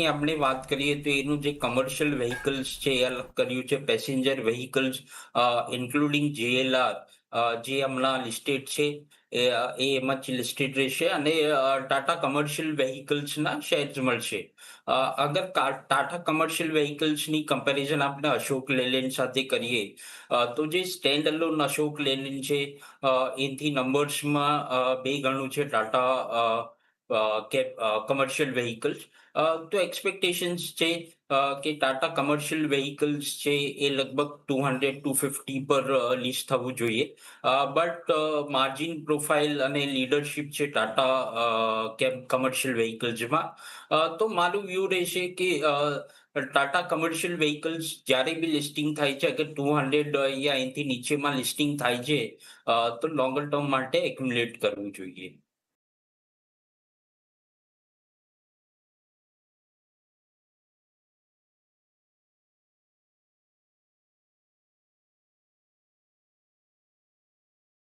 આપણે વાત કરીએ તો એનું જે કમર્શિયલ વ્હીકલ્સ છે એ અલગ કર્યું છે, પેસેન્જર વ્હીકલ્સ ઇન્ક્લુડિંગ જેએલઆર જે હમણાં લિસ્ટેડ છે એ એમાં જ લિસ્ટેડ રહેશે અને ટાટા કમર્શિયલ વ્હીકલ્સના શેર્સ મળશે. અગર ટાટા કમર્શિયલ વ્હીકલ્સની કમ્પેરિઝન આપણે અશોક લેલેન્ડ સાથે કરીએ તો જે સ્ટેન્ડ અલોન અશોક લેલેન્ડ છે એથી નંબર્સમાં બે ગણું છે ટાટા કમર્શિયલ વ્હીકલ્સ. તો એક્સપેક્ટેશન્સ છે કે ટાટા કમર્શિયલ વ્હીકલ્સ છે એ લગભગ 200-250 પર લિસ્ટ થવું જોઈએ. બટ માર્જિન પ્રોફાઇલ અને લીડરશિપ છે ટાટા કમર્શિયલ વ્હીકલ્સમાં. તો મારું વ્યૂ રહેશે કે ટાટા કમર્શિયલ વ્હીકલ્સ જ્યારે બી લિસ્ટિંગ થાય છે, અગર 200 યા એનાથી નીચેમાં લિસ્ટિંગ થાય છે તો લોંગર ટર્મ માટે એક્યુમ્યુલેટ કરવું જોઈએ.